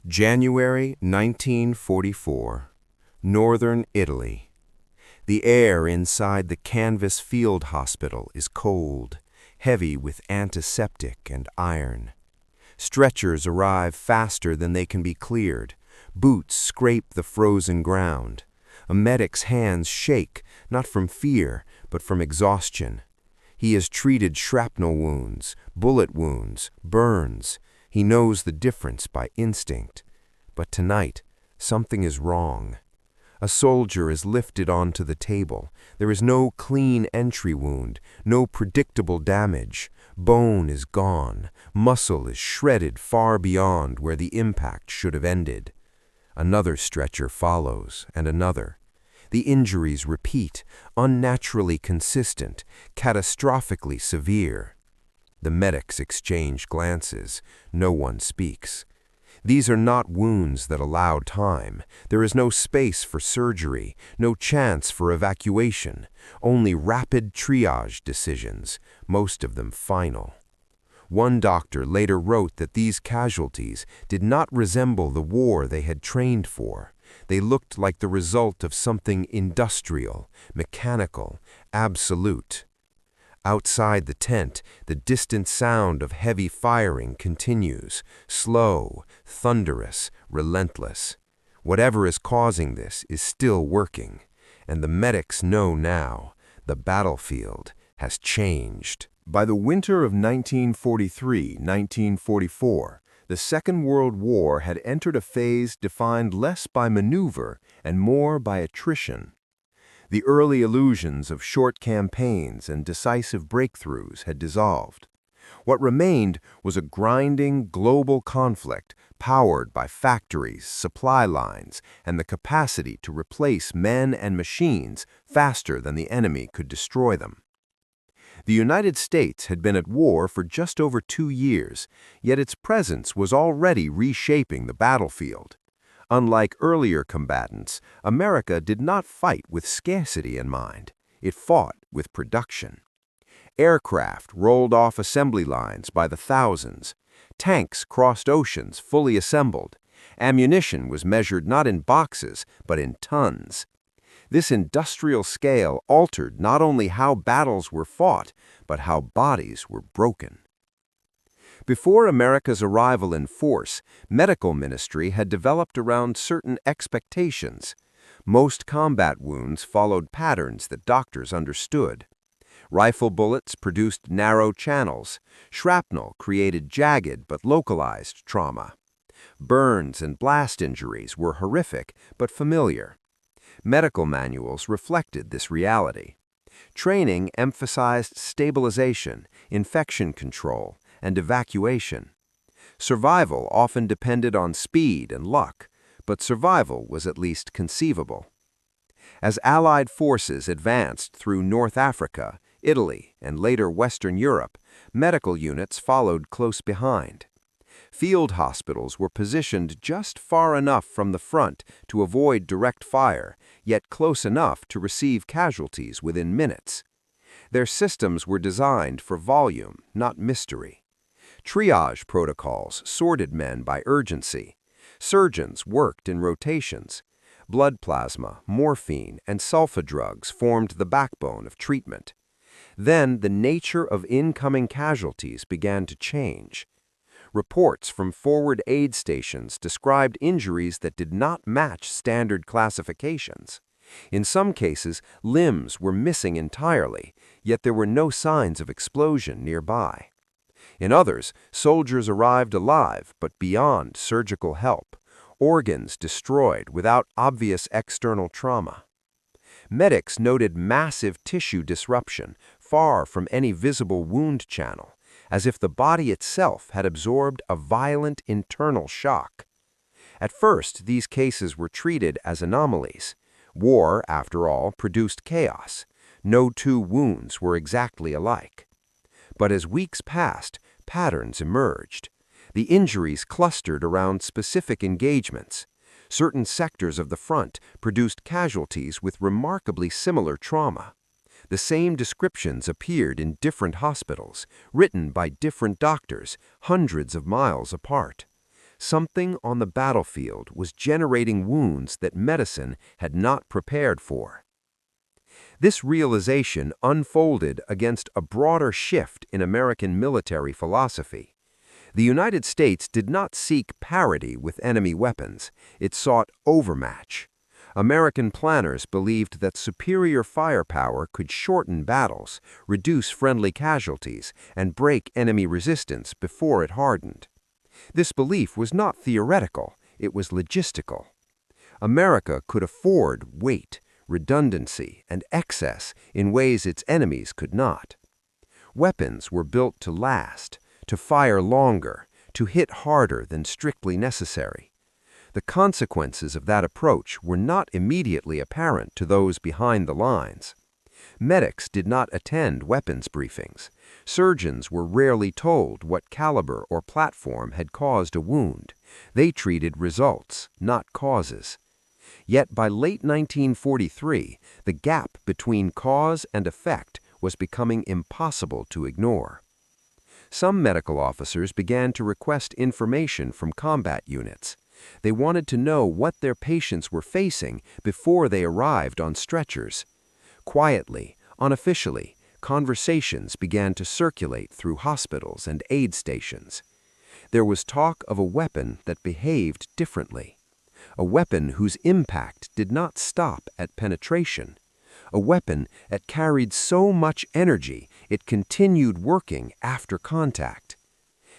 January 1944, Northern Italy. The air inside the canvas field hospital is cold, heavy with antiseptic and iron. Stretchers arrive faster than they can be cleared. Boots scrape the frozen ground. A medic's hands shake, not from fear, but from exhaustion. He has treated shrapnel wounds, bullet wounds, burns. He knows the difference by instinct. But tonight, something is wrong. A soldier is lifted onto the table. There is no clean entry wound, no predictable damage. Bone is gone. Muscle is shredded far beyond where the impact should have ended. Another stretcher follows, and another. The injuries repeat, unnaturally consistent, catastrophically severe. The medics exchange glances. No one speaks. These are not wounds that allow time. There is no space for surgery, no chance for evacuation, only rapid triage decisions, most of them final. One doctor later wrote that these casualties did not resemble the war they had trained for. They looked like the result of something industrial, mechanical, absolute. Outside the tent, the distant sound of heavy firing continues, slow, thunderous, relentless. Whatever is causing this is still working, and the medics know now the battlefield has changed. By the winter of 1943-1944, the Second World War had entered a phase defined less by maneuver and more by attrition. The early illusions of short campaigns and decisive breakthroughs had dissolved. What remained was a grinding global conflict powered by factories, supply lines, and the capacity to replace men and machines faster than the enemy could destroy them. The United States had been at war for just over 2 years, yet its presence was already reshaping the battlefield. Unlike earlier combatants, America did not fight with scarcity in mind. It fought with production. Aircraft rolled off assembly lines by the thousands. Tanks crossed oceans fully assembled. Ammunition was measured not in boxes, but in tons. This industrial scale altered not only how battles were fought, but how bodies were broken. Before America's arrival in force, medical ministry had developed around certain expectations. Most combat wounds followed patterns that doctors understood. Rifle bullets produced narrow channels. Shrapnel created jagged but localized trauma. Burns and blast injuries were horrific but familiar. Medical manuals reflected this reality. Training emphasized stabilization, infection control, and evacuation. Survival often depended on speed and luck, but survival was at least conceivable. As Allied forces advanced through North Africa, Italy, and later Western Europe, medical units followed close behind. Field hospitals were positioned just far enough from the front to avoid direct fire, yet close enough to receive casualties within minutes. Their systems were designed for volume, not mystery. Triage protocols sorted men by urgency. Surgeons worked in rotations. Blood plasma, morphine, and sulfa drugs formed the backbone of treatment. Then the nature of incoming casualties began to change. Reports from forward aid stations described injuries that did not match standard classifications. In some cases, limbs were missing entirely, yet there were no signs of explosion nearby. In others, soldiers arrived alive but beyond surgical help, organs destroyed without obvious external trauma. Medics noted massive tissue disruption far from any visible wound channel, as if the body itself had absorbed a violent internal shock. At first, these cases were treated as anomalies. War, after all, produced chaos. No two wounds were exactly alike. But as weeks passed, patterns emerged. The injuries clustered around specific engagements. Certain sectors of the front produced casualties with remarkably similar trauma. The same descriptions appeared in different hospitals, written by different doctors, hundreds of miles apart. Something on the battlefield was generating wounds that medicine had not prepared for. This realization unfolded against a broader shift in American military philosophy. The United States did not seek parity with enemy weapons, it sought overmatch. American planners believed that superior firepower could shorten battles, reduce friendly casualties, and break enemy resistance before it hardened. This belief was not theoretical, it was logistical. America could afford weight, redundancy, and excess in ways its enemies could not. Weapons were built to last, to fire longer, to hit harder than strictly necessary. The consequences of that approach were not immediately apparent to those behind the lines. Medics did not attend weapons briefings. Surgeons were rarely told what caliber or platform had caused a wound. They treated results, not causes. Yet by late 1943, the gap between cause and effect was becoming impossible to ignore. Some medical officers began to request information from combat units. They wanted to know what their patients were facing before they arrived on stretchers. Quietly, unofficially, conversations began to circulate through hospitals and aid stations. There was talk of a weapon that behaved differently. A weapon whose impact did not stop at penetration. A weapon that carried so much energy it continued working after contact.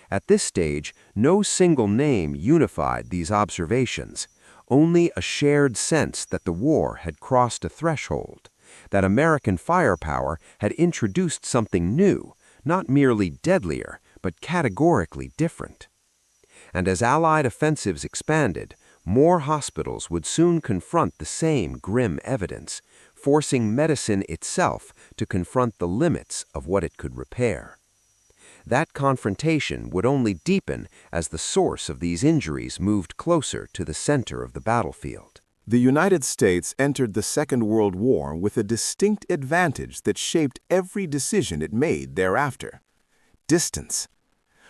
At this stage, no single name unified these observations, only a shared sense that the war had crossed a threshold, that American firepower had introduced something new, not merely deadlier, but categorically different. And as Allied offensives expanded, more hospitals would soon confront the same grim evidence, forcing medicine itself to confront the limits of what it could repair. That confrontation would only deepen as the source of these injuries moved closer to the center of the battlefield. The United States entered the Second World War with a distinct advantage that shaped every decision it made thereafter: distance.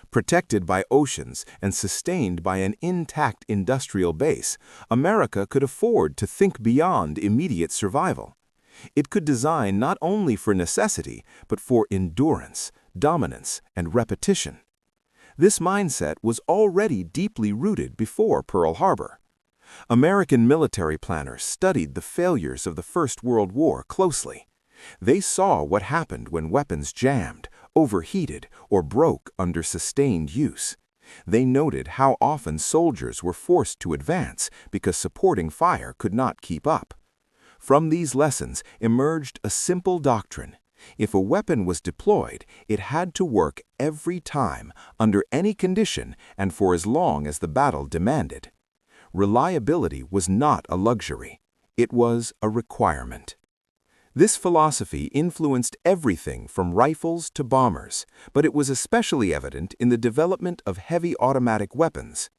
Protected by oceans and sustained by an intact industrial base, America could afford to think beyond immediate survival. It could design not only for necessity, but for endurance, dominance, and repetition. This mindset was already deeply rooted before Pearl Harbor. American military planners studied the failures of the First World War closely. They saw what happened when weapons jammed, overheated, or broke under sustained use. They noted how often soldiers were forced to advance because supporting fire could not keep up. From these lessons emerged a simple doctrine: if a weapon was deployed, it had to work every time, under any condition, and for as long as the battle demanded. Reliability was not a luxury. It was a requirement. This philosophy influenced everything from rifles to bombers, but it was especially evident in the development of heavy automatic weapons.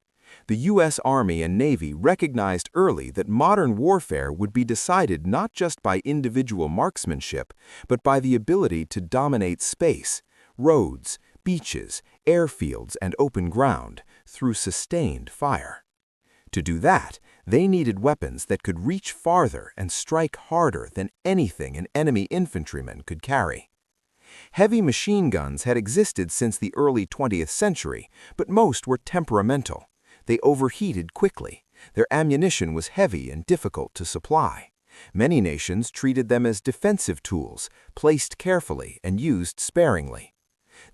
The U.S. Army and Navy recognized early that modern warfare would be decided not just by individual marksmanship, but by the ability to dominate space, roads, beaches, airfields, and open ground through sustained fire. To do that, they needed weapons that could reach farther and strike harder than anything an enemy infantryman could carry. Heavy machine guns had existed since the early 20th century, but most were temperamental. They overheated quickly. Their ammunition was heavy and difficult to supply. Many nations treated them as defensive tools, placed carefully and used sparingly.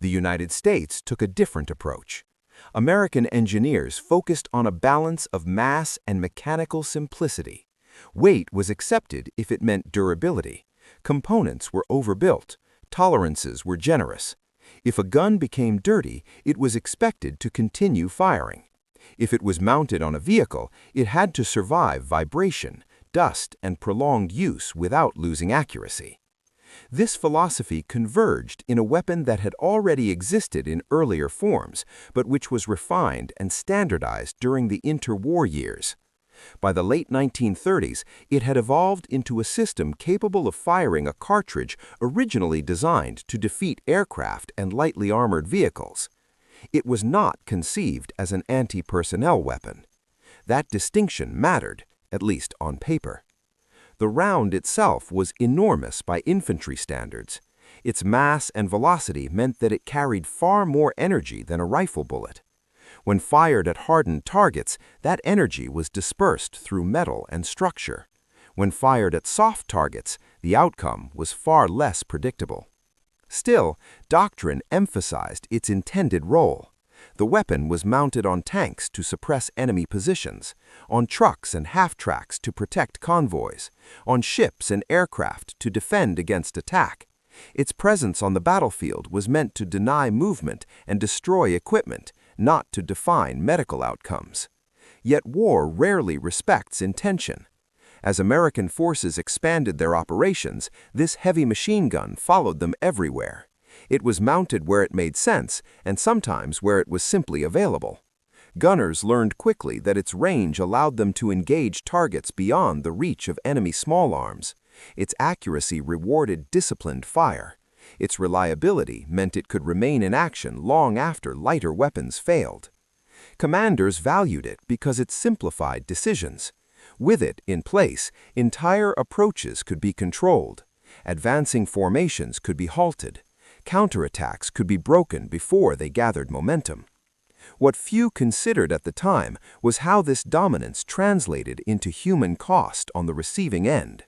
The United States took a different approach. American engineers focused on a balance of mass and mechanical simplicity. Weight was accepted if it meant durability. Components were overbuilt. Tolerances were generous. If a gun became dirty, it was expected to continue firing. If it was mounted on a vehicle, it had to survive vibration, dust, and prolonged use without losing accuracy. This philosophy converged in a weapon that had already existed in earlier forms, but which was refined and standardized during the interwar years. By the late 1930s, it had evolved into a system capable of firing a cartridge originally designed to defeat aircraft and lightly armored vehicles. It was not conceived as an anti-personnel weapon. That distinction mattered, at least on paper. The round itself was enormous by infantry standards. Its mass and velocity meant that it carried far more energy than a rifle bullet. When fired at hardened targets, that energy was dispersed through metal and structure. When fired at soft targets, the outcome was far less predictable. Still, doctrine emphasized its intended role. The weapon was mounted on tanks to suppress enemy positions, on trucks and half-tracks to protect convoys, on ships and aircraft to defend against attack. Its presence on the battlefield was meant to deny movement and destroy equipment, not to define medical outcomes. Yet war rarely respects intention. As American forces expanded their operations, this heavy machine gun followed them everywhere. It was mounted where it made sense, and sometimes where it was simply available. Gunners learned quickly that its range allowed them to engage targets beyond the reach of enemy small arms. Its accuracy rewarded disciplined fire. Its reliability meant it could remain in action long after lighter weapons failed. Commanders valued it because it simplified decisions. With it in place, entire approaches could be controlled. Advancing formations could be halted. Counterattacks could be broken before they gathered momentum. What few considered at the time was how this dominance translated into human cost on the receiving end.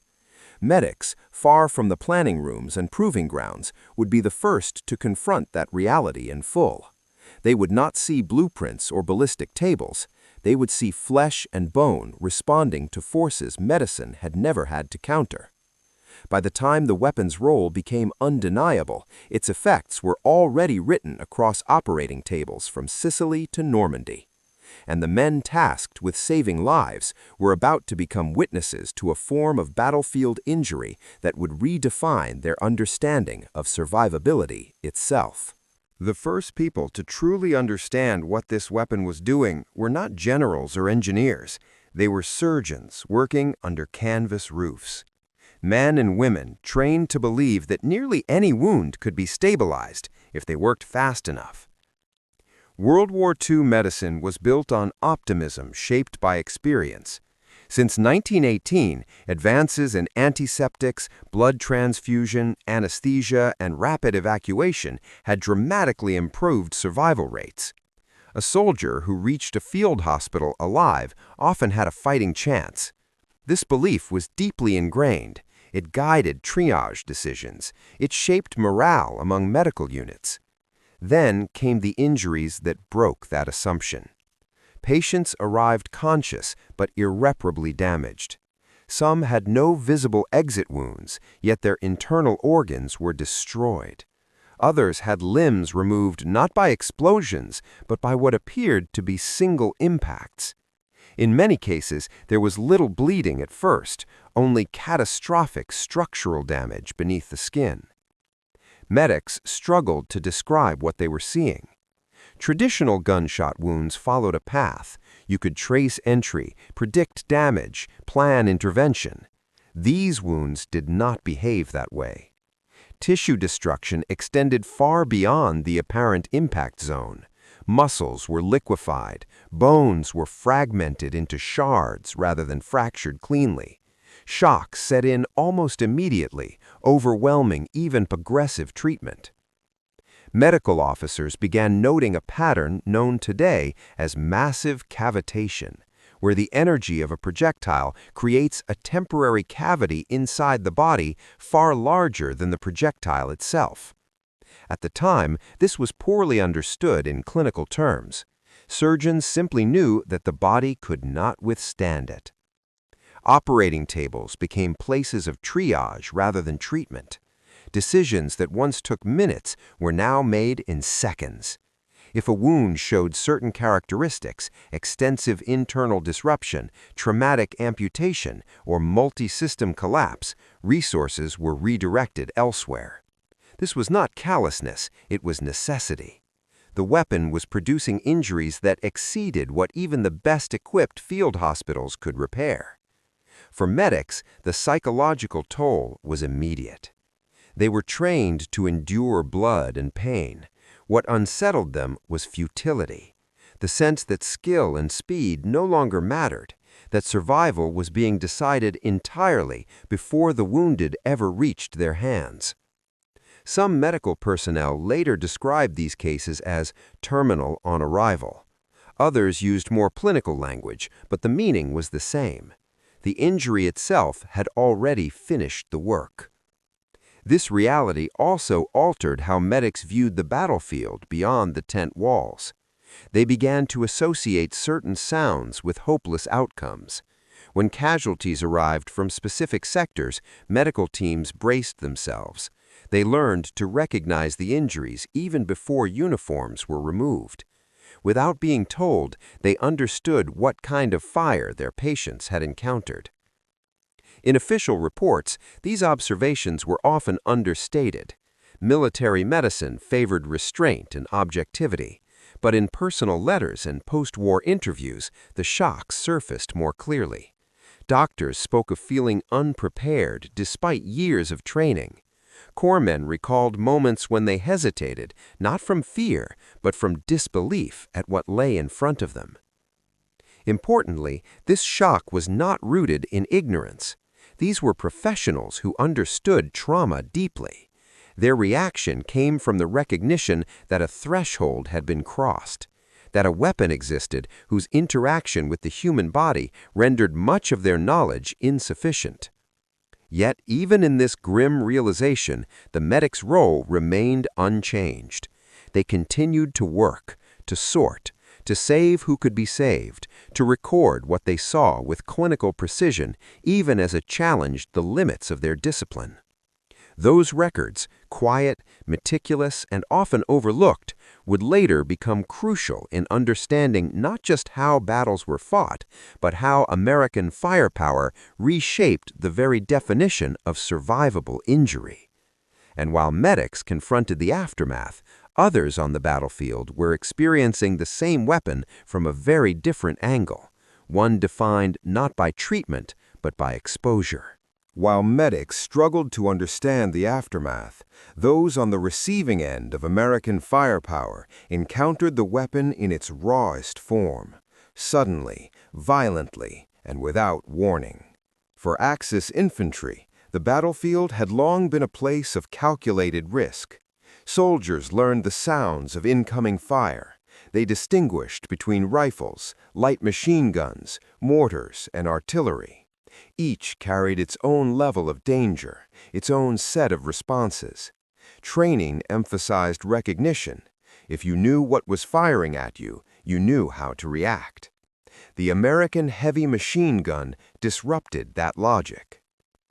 Medics, far from the planning rooms and proving grounds, would be the first to confront that reality in full. They would not see blueprints or ballistic tables. They would see flesh and bone responding to forces medicine had never had to counter. By the time the weapon's role became undeniable, its effects were already written across operating tables from Sicily to Normandy. And the men tasked with saving lives were about to become witnesses to a form of battlefield injury that would redefine their understanding of survivability itself. The first people to truly understand what this weapon was doing were not generals or engineers. They were surgeons working under canvas roofs. Men and women trained to believe that nearly any wound could be stabilized if they worked fast enough. World War II medicine was built on optimism shaped by experience. Since 1918, advances in antiseptics, blood transfusion, anesthesia, and rapid evacuation had dramatically improved survival rates. A soldier who reached a field hospital alive often had a fighting chance. This belief was deeply ingrained. It guided triage decisions. It shaped morale among medical units. Then came the injuries that broke that assumption. Patients arrived conscious but irreparably damaged. Some had no visible exit wounds, yet their internal organs were destroyed. Others had limbs removed not by explosions, but by what appeared to be single impacts. In many cases, there was little bleeding at first, only catastrophic structural damage beneath the skin. Medics struggled to describe what they were seeing. Traditional gunshot wounds followed a path. You could trace entry, predict damage, plan intervention. These wounds did not behave that way. Tissue destruction extended far beyond the apparent impact zone. Muscles were liquefied, bones were fragmented into shards rather than fractured cleanly. Shock set in almost immediately, overwhelming even progressive treatment. Medical officers began noting a pattern known today as massive cavitation, where the energy of a projectile creates a temporary cavity inside the body far larger than the projectile itself. At the time, this was poorly understood in clinical terms. Surgeons simply knew that the body could not withstand it. Operating tables became places of triage rather than treatment. Decisions that once took minutes were now made in seconds. If a wound showed certain characteristics, extensive internal disruption, traumatic amputation, or multi-system collapse, resources were redirected elsewhere. This was not callousness, it was necessity. The weapon was producing injuries that exceeded what even the best-equipped field hospitals could repair. For medics, the psychological toll was immediate. They were trained to endure blood and pain. What unsettled them was futility, the sense that skill and speed no longer mattered, that survival was being decided entirely before the wounded ever reached their hands. Some medical personnel later described these cases as terminal on arrival. Others used more clinical language, but the meaning was the same. The injury itself had already finished the work. This reality also altered how medics viewed the battlefield beyond the tent walls. They began to associate certain sounds with hopeless outcomes. When casualties arrived from specific sectors, medical teams braced themselves. They learned to recognize the injuries even before uniforms were removed. Without being told, they understood what kind of fire their patients had encountered. In official reports, these observations were often understated. Military medicine favored restraint and objectivity, but in personal letters and post-war interviews, the shocks surfaced more clearly. Doctors spoke of feeling unprepared despite years of training. Corpsmen recalled moments when they hesitated, not from fear, but from disbelief at what lay in front of them. Importantly, this shock was not rooted in ignorance. These were professionals who understood trauma deeply. Their reaction came from the recognition that a threshold had been crossed, that a weapon existed whose interaction with the human body rendered much of their knowledge insufficient. Yet, even in this grim realization, the medic's role remained unchanged. They continued to work, to sort, to save who could be saved, to record what they saw with clinical precision, even as it challenged the limits of their discipline. Those records, quiet, meticulous, and often overlooked, would later become crucial in understanding not just how battles were fought, but how American firepower reshaped the very definition of survivable injury. And while medics confronted the aftermath, others on the battlefield were experiencing the same weapon from a very different angle, one defined not by treatment, but by exposure. While medics struggled to understand the aftermath, those on the receiving end of American firepower encountered the weapon in its rawest form, suddenly, violently, and without warning. For Axis infantry, the battlefield had long been a place of calculated risk. Soldiers learned the sounds of incoming fire. They distinguished between rifles, light machine guns, mortars, and artillery. Each carried its own level of danger, its own set of responses. Training emphasized recognition. If you knew what was firing at you, you knew how to react. The American heavy machine gun disrupted that logic.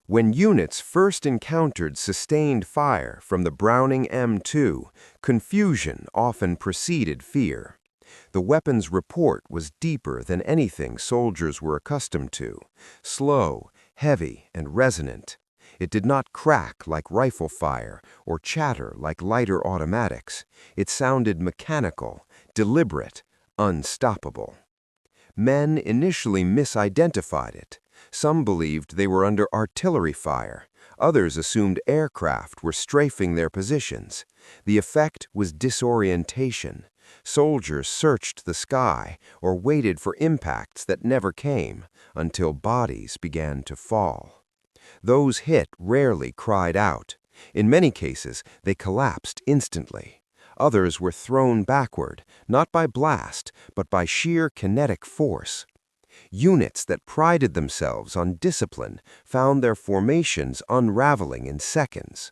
When units first encountered sustained fire from the Browning M2, confusion often preceded fear. The weapon's report was deeper than anything soldiers were accustomed to, slow, heavy, and resonant. It did not crack like rifle fire or chatter like lighter automatics. It sounded mechanical, deliberate, unstoppable. Men initially misidentified it. Some believed they were under artillery fire. Others assumed aircraft were strafing their positions. The effect was disorientation. Soldiers searched the sky or waited for impacts that never came until bodies began to fall. Those hit rarely cried out. In many cases, they collapsed instantly. Others were thrown backward, not by blast, but by sheer kinetic force. Units that prided themselves on discipline found their formations unraveling in seconds.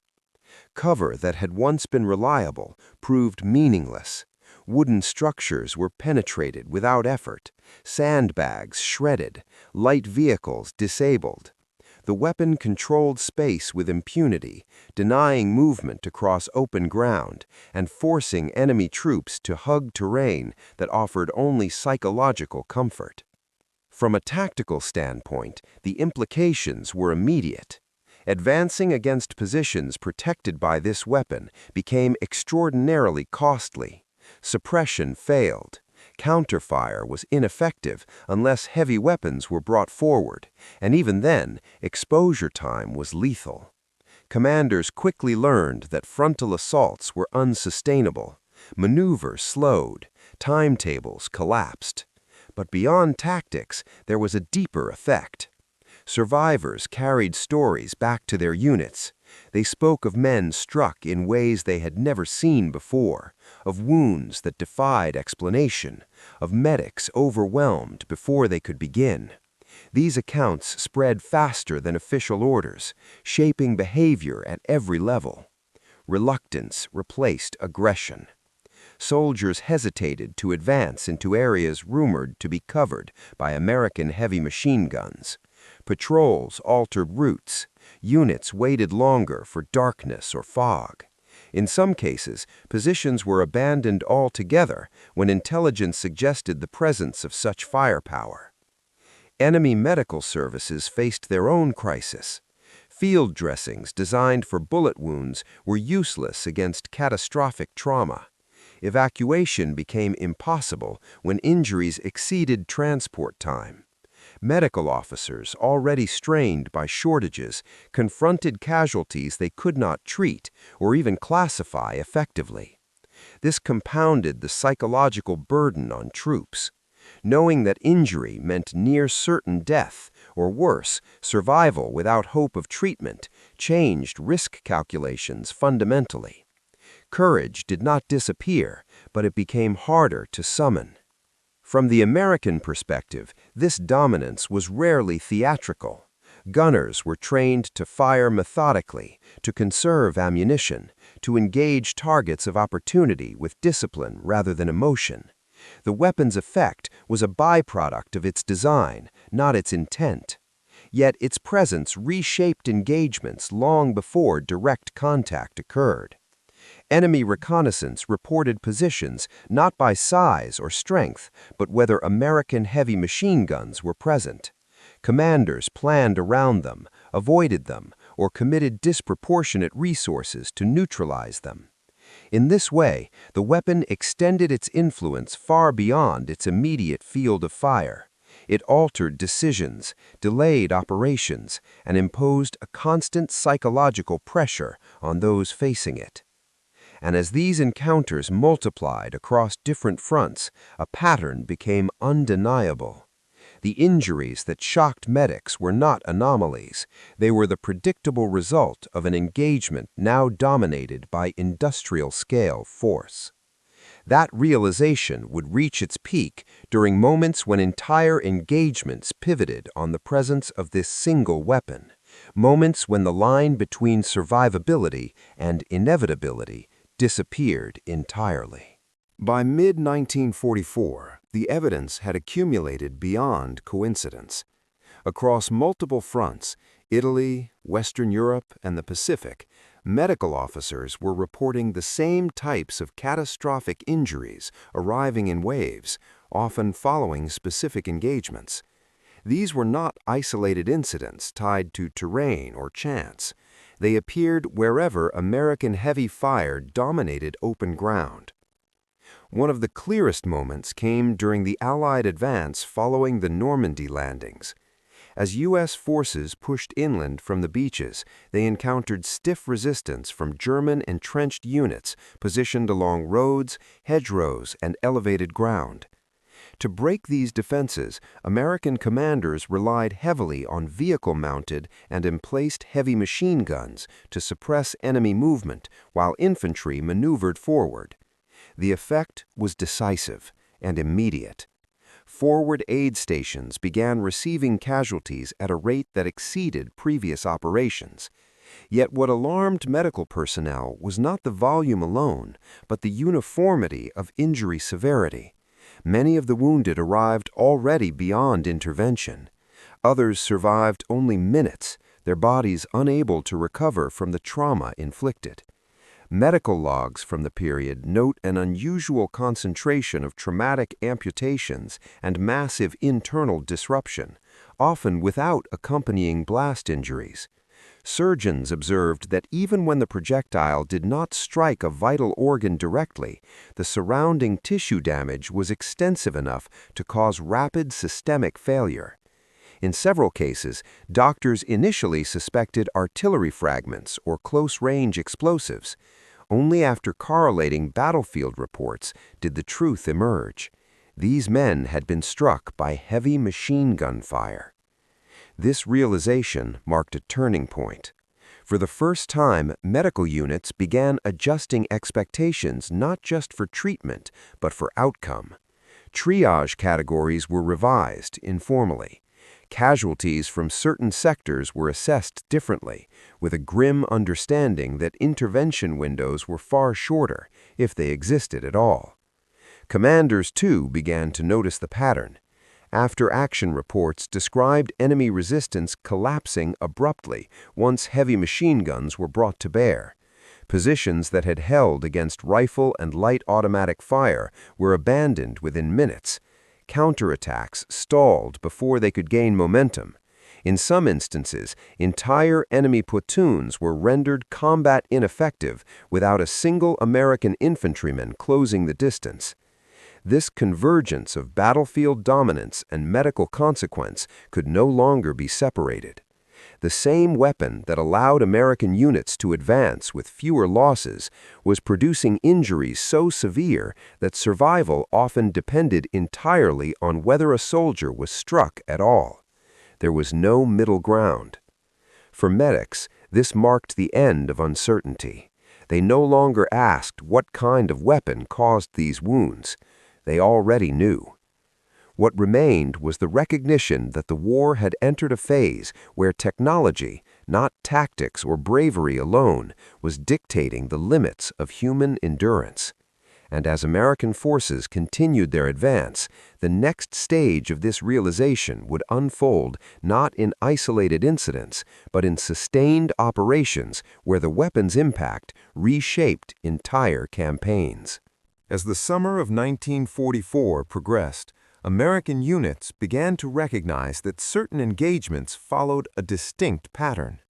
Cover that had once been reliable proved meaningless. Wooden structures were penetrated without effort, sandbags shredded, light vehicles disabled. The weapon controlled space with impunity, denying movement across open ground and forcing enemy troops to hug terrain that offered only psychological comfort. From a tactical standpoint, the implications were immediate. Advancing against positions protected by this weapon became extraordinarily costly. Suppression failed. Counterfire was ineffective unless heavy weapons were brought forward, and even then, exposure time was lethal. Commanders quickly learned that frontal assaults were unsustainable. Maneuver slowed, timetables collapsed. But beyond tactics, there was a deeper effect. Survivors carried stories back to their units. They spoke of men struck in ways they had never seen before, of wounds that defied explanation, of medics overwhelmed before they could begin. These accounts spread faster than official orders, shaping behavior at every level. Reluctance replaced aggression. Soldiers hesitated to advance into areas rumored to be covered by American heavy machine guns. Patrols altered routes. Units waited longer for darkness or fog. In some cases, positions were abandoned altogether when intelligence suggested the presence of such firepower. Enemy medical services faced their own crisis. Field dressings designed for bullet wounds were useless against catastrophic trauma. Evacuation became impossible when injuries exceeded transport time. Medical officers, already strained by shortages, confronted casualties they could not treat or even classify effectively. This compounded the psychological burden on troops. Knowing that injury meant near certain death, or worse, survival without hope of treatment, changed risk calculations fundamentally. Courage did not disappear, but it became harder to summon. From the American perspective, this dominance was rarely theatrical. Gunners were trained to fire methodically, to conserve ammunition, to engage targets of opportunity with discipline rather than emotion. The weapon's effect was a byproduct of its design, not its intent. Yet its presence reshaped engagements long before direct contact occurred. Enemy reconnaissance reported positions not by size or strength, but whether American heavy machine guns were present. Commanders planned around them, avoided them, or committed disproportionate resources to neutralize them. In this way, the weapon extended its influence far beyond its immediate field of fire. It altered decisions, delayed operations, and imposed a constant psychological pressure on those facing it. And as these encounters multiplied across different fronts, a pattern became undeniable. The injuries that shocked medics were not anomalies. They were the predictable result of an engagement now dominated by industrial-scale force. That realization would reach its peak during moments when entire engagements pivoted on the presence of this single weapon, moments when the line between survivability and inevitability disappeared entirely. By mid-1944, the evidence had accumulated beyond coincidence. Across multiple fronts, Italy, Western Europe, and the Pacific, medical officers were reporting the same types of catastrophic injuries arriving in waves, often following specific engagements. These were not isolated incidents tied to terrain or chance. They appeared wherever American heavy fire dominated open ground. One of the clearest moments came during the Allied advance following the Normandy landings. As U.S. forces pushed inland from the beaches, they encountered stiff resistance from German entrenched units positioned along roads, hedgerows, and elevated ground. To break these defenses, American commanders relied heavily on vehicle-mounted and emplaced heavy machine guns to suppress enemy movement while infantry maneuvered forward. The effect was decisive and immediate. Forward aid stations began receiving casualties at a rate that exceeded previous operations. Yet what alarmed medical personnel was not the volume alone, but the uniformity of injury severity. Many of the wounded arrived already beyond intervention. Others survived only minutes, their bodies unable to recover from the trauma inflicted. Medical logs from the period note an unusual concentration of traumatic amputations and massive internal disruption, often without accompanying blast injuries. Surgeons observed that even when the projectile did not strike a vital organ directly, the surrounding tissue damage was extensive enough to cause rapid systemic failure. In several cases, doctors initially suspected artillery fragments or close-range explosives. Only after correlating battlefield reports did the truth emerge. These men had been struck by heavy machine gun fire. This realization marked a turning point. For the first time, medical units began adjusting expectations not just for treatment, but for outcome. Triage categories were revised informally. Casualties from certain sectors were assessed differently, with a grim understanding that intervention windows were far shorter, if they existed at all. Commanders, too, began to notice the pattern. After-action reports described enemy resistance collapsing abruptly once heavy machine guns were brought to bear. Positions that had held against rifle and light automatic fire were abandoned within minutes. Counterattacks stalled before they could gain momentum. In some instances, entire enemy platoons were rendered combat ineffective without a single American infantryman closing the distance. This convergence of battlefield dominance and medical consequence could no longer be separated. The same weapon that allowed American units to advance with fewer losses was producing injuries so severe that survival often depended entirely on whether a soldier was struck at all. There was no middle ground. For medics, this marked the end of uncertainty. They no longer asked what kind of weapon caused these wounds. They already knew. What remained was the recognition that the war had entered a phase where technology, not tactics or bravery alone, was dictating the limits of human endurance. And as American forces continued their advance, the next stage of this realization would unfold not in isolated incidents, but in sustained operations where the weapon's impact reshaped entire campaigns. As the summer of 1944 progressed, American units began to recognize that certain engagements followed a distinct pattern.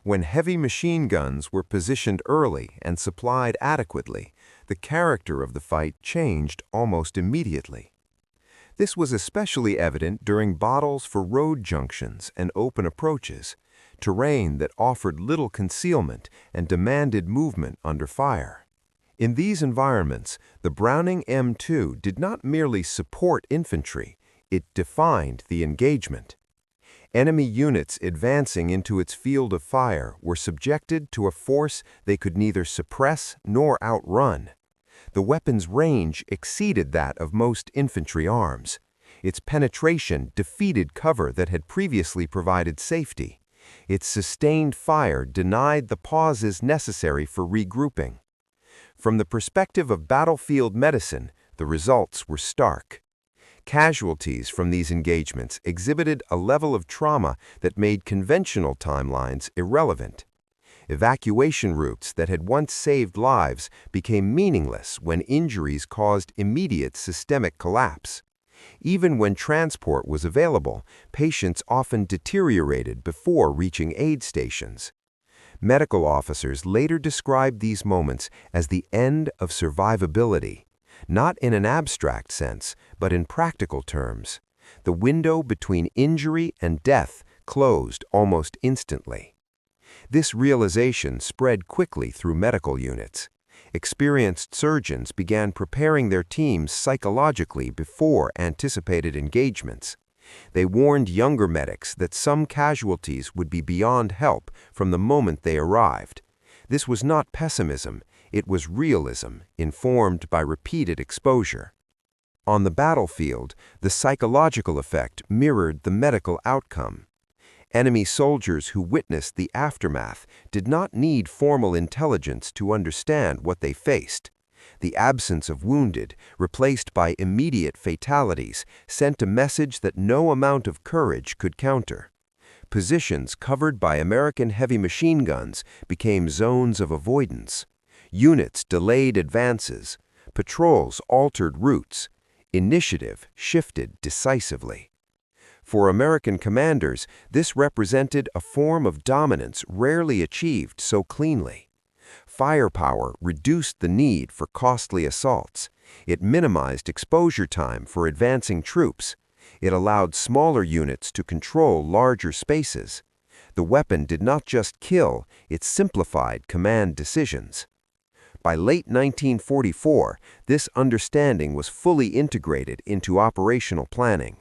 When heavy machine guns were positioned early and supplied adequately, the character of the fight changed almost immediately. This was especially evident during battles for road junctions and open approaches, terrain that offered little concealment and demanded movement under fire. In these environments, the Browning M2 did not merely support infantry, it defined the engagement. Enemy units advancing into its field of fire were subjected to a force they could neither suppress nor outrun. The weapon's range exceeded that of most infantry arms. Its penetration defeated cover that had previously provided safety. Its sustained fire denied the pauses necessary for regrouping. From the perspective of battlefield medicine, the results were stark. Casualties from these engagements exhibited a level of trauma that made conventional timelines irrelevant. Evacuation routes that had once saved lives became meaningless when injuries caused immediate systemic collapse. Even when transport was available, patients often deteriorated before reaching aid stations. Medical officers later described these moments as the end of survivability, not in an abstract sense, but in practical terms. The window between injury and death closed almost instantly. This realization spread quickly through medical units. Experienced surgeons began preparing their teams psychologically before anticipated engagements. They warned younger medics that some casualties would be beyond help from the moment they arrived. This was not pessimism, it was realism, informed by repeated exposure. On the battlefield, the psychological effect mirrored the medical outcome. Enemy soldiers who witnessed the aftermath did not need formal intelligence to understand what they faced. The absence of wounded, replaced by immediate fatalities, sent a message that no amount of courage could counter. Positions covered by American heavy machine guns became zones of avoidance. Units delayed advances. Patrols altered routes. Initiative shifted decisively. For American commanders, this represented a form of dominance rarely achieved so cleanly. Firepower reduced the need for costly assaults. It minimized exposure time for advancing troops. It allowed smaller units to control larger spaces. The weapon did not just kill, it simplified command decisions. By late 1944, this understanding was fully integrated into operational planning.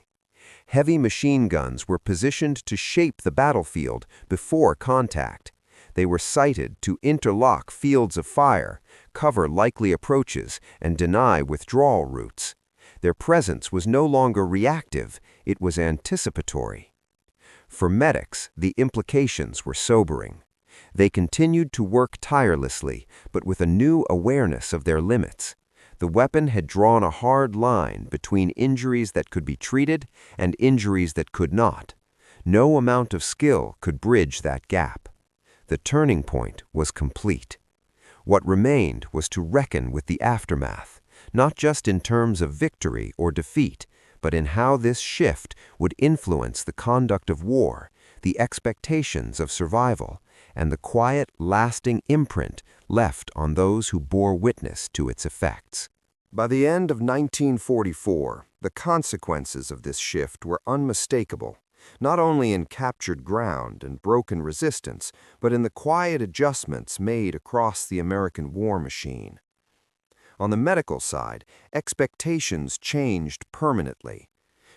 Heavy machine guns were positioned to shape the battlefield before contact. They were sighted to interlock fields of fire, cover likely approaches, and deny withdrawal routes. Their presence was no longer reactive, it was anticipatory. For medics, the implications were sobering. They continued to work tirelessly, but with a new awareness of their limits. The weapon had drawn a hard line between injuries that could be treated and injuries that could not. No amount of skill could bridge that gap. The turning point was complete. What remained was to reckon with the aftermath, not just in terms of victory or defeat, but in how this shift would influence the conduct of war, the expectations of survival, and the quiet, lasting imprint left on those who bore witness to its effects. By the end of 1944, the consequences of this shift were unmistakable, not only in captured ground and broken resistance, but in the quiet adjustments made across the American war machine. On the medical side, expectations changed permanently.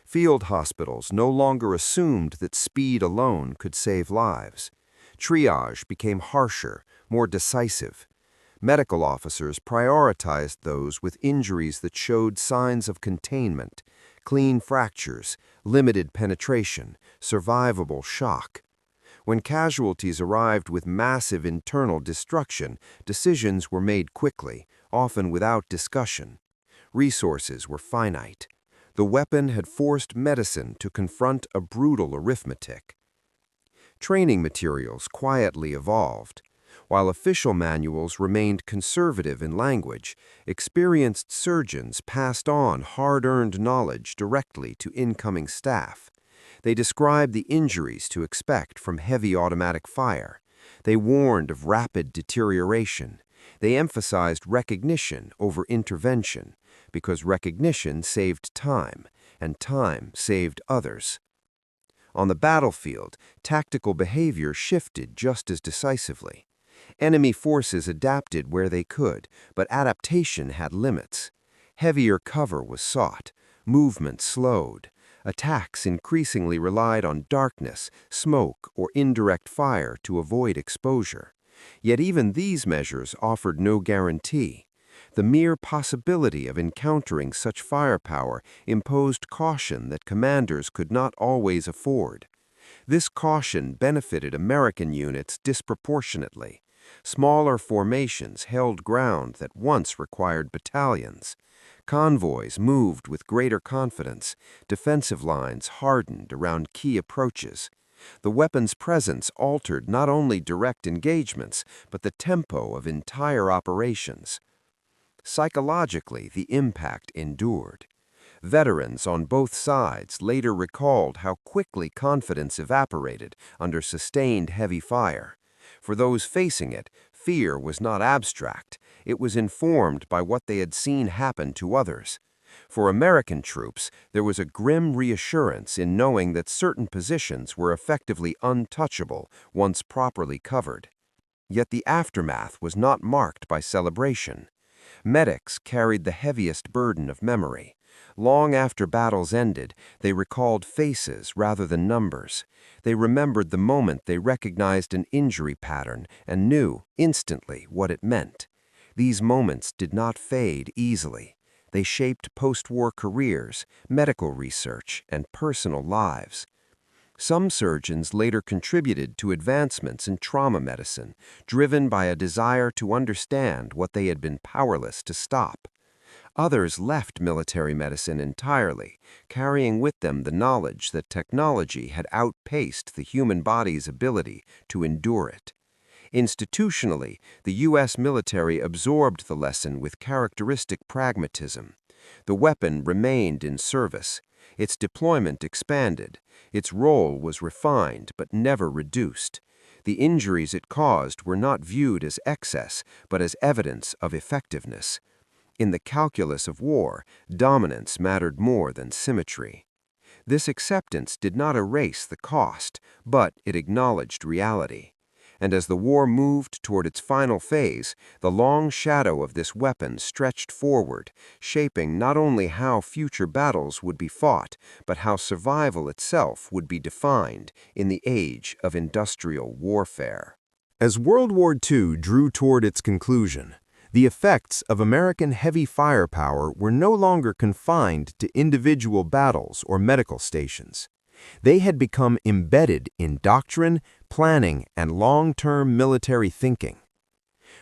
Field hospitals no longer assumed that speed alone could save lives. Triage became harsher, more decisive. Medical officers prioritized those with injuries that showed signs of containment, clean fractures, limited penetration, survivable shock. When casualties arrived with massive internal destruction, decisions were made quickly, often without discussion. Resources were finite. The weapon had forced medicine to confront a brutal arithmetic. Training materials quietly evolved. While official manuals remained conservative in language, experienced surgeons passed on hard-earned knowledge directly to incoming staff. They described the injuries to expect from heavy automatic fire. They warned of rapid deterioration. They emphasized recognition over intervention, because recognition saved time, and time saved others. On the battlefield, tactical behavior shifted just as decisively. Enemy forces adapted where they could, but adaptation had limits. Heavier cover was sought, movement slowed. Attacks increasingly relied on darkness, smoke, or indirect fire to avoid exposure. Yet even these measures offered no guarantee. The mere possibility of encountering such firepower imposed caution that commanders could not always afford. This caution benefited American units disproportionately. Smaller formations held ground that once required battalions. Convoys moved with greater confidence. Defensive lines hardened around key approaches. The weapon's presence altered not only direct engagements, but the tempo of entire operations. Psychologically, the impact endured. Veterans on both sides later recalled how quickly confidence evaporated under sustained heavy fire. For those facing it, fear was not abstract. It was informed by what they had seen happen to others. For American troops, there was a grim reassurance in knowing that certain positions were effectively untouchable once properly covered. Yet the aftermath was not marked by celebration. Medics carried the heaviest burden of memory. Long after battles ended, they recalled faces rather than numbers. They remembered the moment they recognized an injury pattern and knew instantly what it meant. These moments did not fade easily. They shaped post-war careers, medical research, and personal lives. Some surgeons later contributed to advancements in trauma medicine, driven by a desire to understand what they had been powerless to stop. Others left military medicine entirely, carrying with them the knowledge that technology had outpaced the human body's ability to endure it. Institutionally, the U.S. military absorbed the lesson with characteristic pragmatism. The weapon remained in service. Its deployment expanded. Its role was refined but never reduced. The injuries it caused were not viewed as excess, but as evidence of effectiveness. In the calculus of war, dominance mattered more than symmetry. This acceptance did not erase the cost, but it acknowledged reality. And as the war moved toward its final phase, the long shadow of this weapon stretched forward, shaping not only how future battles would be fought, but how survival itself would be defined in the age of industrial warfare. As World War II drew toward its conclusion, the effects of American heavy firepower were no longer confined to individual battles or medical stations. They had become embedded in doctrine, planning, and long-term military thinking.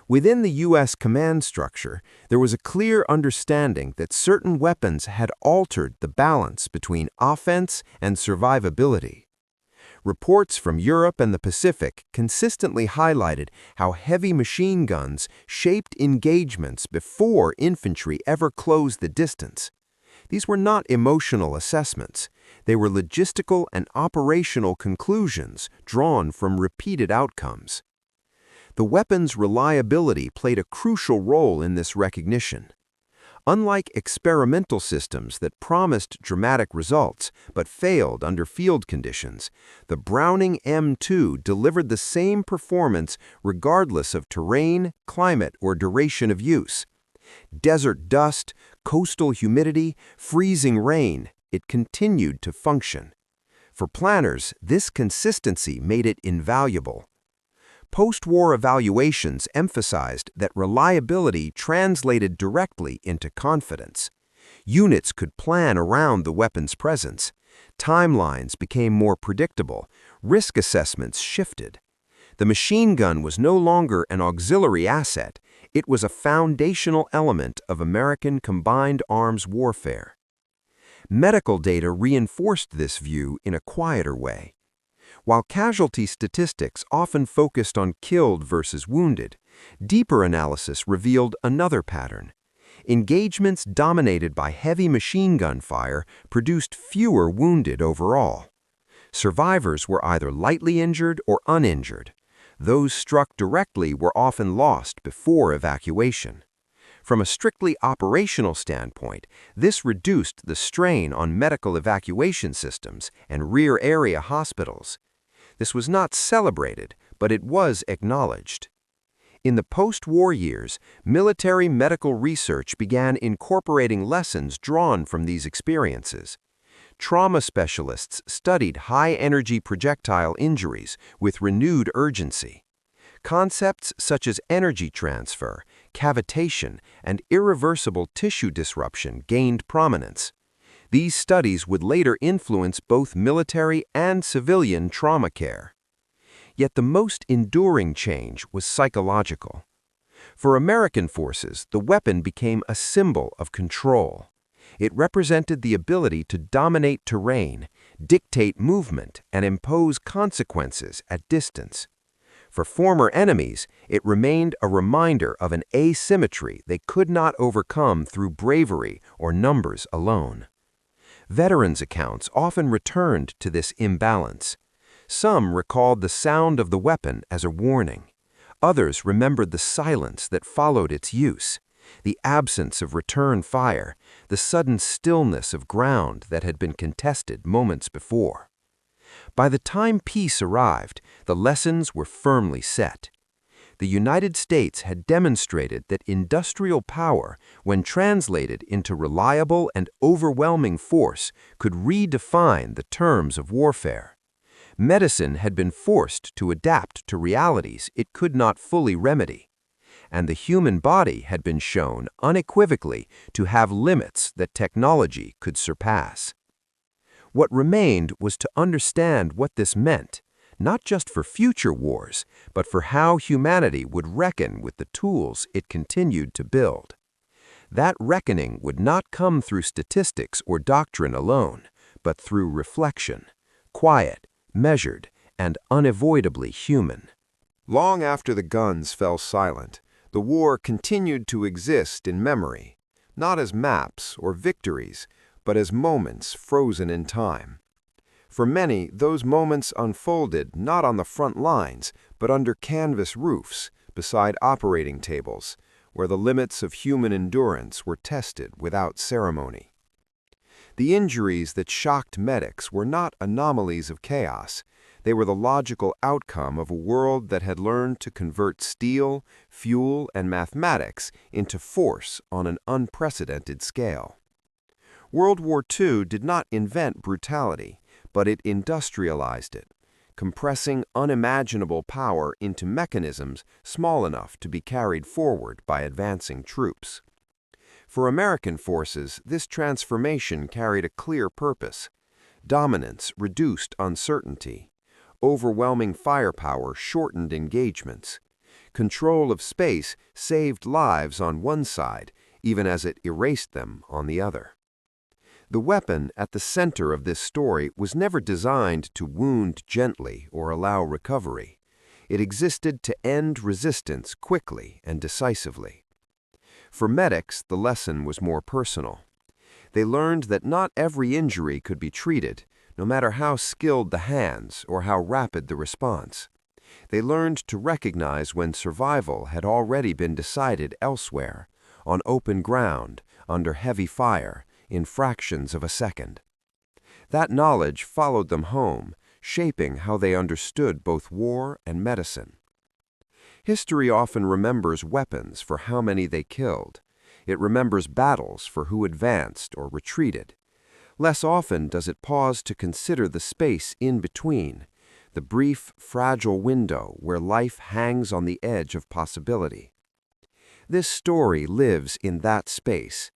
Within the U.S. command structure, there was a clear understanding that certain weapons had altered the balance between offense and survivability. Reports from Europe and the Pacific consistently highlighted how heavy machine guns shaped engagements before infantry ever closed the distance. These were not emotional assessments. They were logistical and operational conclusions drawn from repeated outcomes. The weapon's reliability played a crucial role in this recognition. Unlike experimental systems that promised dramatic results but failed under field conditions, the Browning M2 delivered the same performance regardless of terrain, climate, or duration of use. Desert dust, coastal humidity, freezing rain, it continued to function. For planners, this consistency made it invaluable. Post-war evaluations emphasized that reliability translated directly into confidence. Units could plan around the weapon's presence. Timelines became more predictable. Risk assessments shifted. The machine gun was no longer an auxiliary asset. It was a foundational element of American combined arms warfare. Medical data reinforced this view in a quieter way. While casualty statistics often focused on killed versus wounded, deeper analysis revealed another pattern. Engagements dominated by heavy machine gun fire produced fewer wounded overall. Survivors were either lightly injured or uninjured. Those struck directly were often lost before evacuation. From a strictly operational standpoint, this reduced the strain on medical evacuation systems and rear-area hospitals. This was not celebrated, but it was acknowledged. In the post-war years, military medical research began incorporating lessons drawn from these experiences. Trauma specialists studied high-energy projectile injuries with renewed urgency. Concepts such as energy transfer, cavitation, and irreversible tissue disruption gained prominence. These studies would later influence both military and civilian trauma care. Yet the most enduring change was psychological. For American forces, the weapon became a symbol of control. It represented the ability to dominate terrain, dictate movement, and impose consequences at distance. For former enemies, it remained a reminder of an asymmetry they could not overcome through bravery or numbers alone. Veterans' accounts often returned to this imbalance. Some recalled the sound of the weapon as a warning. Others remembered the silence that followed its use, the absence of return fire, the sudden stillness of ground that had been contested moments before. By the time peace arrived, the lessons were firmly set. The United States had demonstrated that industrial power, when translated into reliable and overwhelming force, could redefine the terms of warfare. Medicine had been forced to adapt to realities it could not fully remedy. And the human body had been shown unequivocally to have limits that technology could surpass. What remained was to understand what this meant, not just for future wars, but for how humanity would reckon with the tools it continued to build. That reckoning would not come through statistics or doctrine alone, but through reflection, quiet, measured, and unavoidably human. Long after the guns fell silent, the war continued to exist in memory, not as maps or victories, but as moments frozen in time. For many, those moments unfolded not on the front lines, but under canvas roofs, beside operating tables, where the limits of human endurance were tested without ceremony. The injuries that shocked medics were not anomalies of chaos. They were the logical outcome of a world that had learned to convert steel, fuel, and mathematics into force on an unprecedented scale. World War II did not invent brutality, but it industrialized it, compressing unimaginable power into mechanisms small enough to be carried forward by advancing troops. For American forces, this transformation carried a clear purpose. Dominance reduced uncertainty. Overwhelming firepower shortened engagements. Control of space saved lives on one side, even as it erased them on the other. The weapon at the center of this story was never designed to wound gently or allow recovery. It existed to end resistance quickly and decisively. For medics, the lesson was more personal. They learned that not every injury could be treated, no matter how skilled the hands or how rapid the response. They learned to recognize when survival had already been decided elsewhere, on open ground, under heavy fire, in fractions of a second. That knowledge followed them home, shaping how they understood both war and medicine. History often remembers weapons for how many they killed. It remembers battles for who advanced or retreated. Less often does it pause to consider the space in between, the brief, fragile window where life hangs on the edge of possibility. This story lives in that space.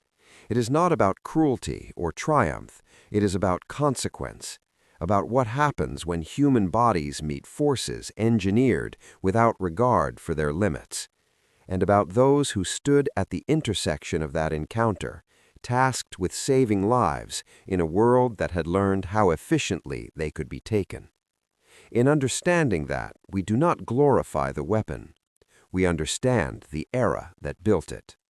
It is not about cruelty or triumph. It is about consequence, about what happens when human bodies meet forces engineered without regard for their limits, and about those who stood at the intersection of that encounter, tasked with saving lives in a world that had learned how efficiently they could be taken. In understanding that, we do not glorify the weapon. We understand the era that built it.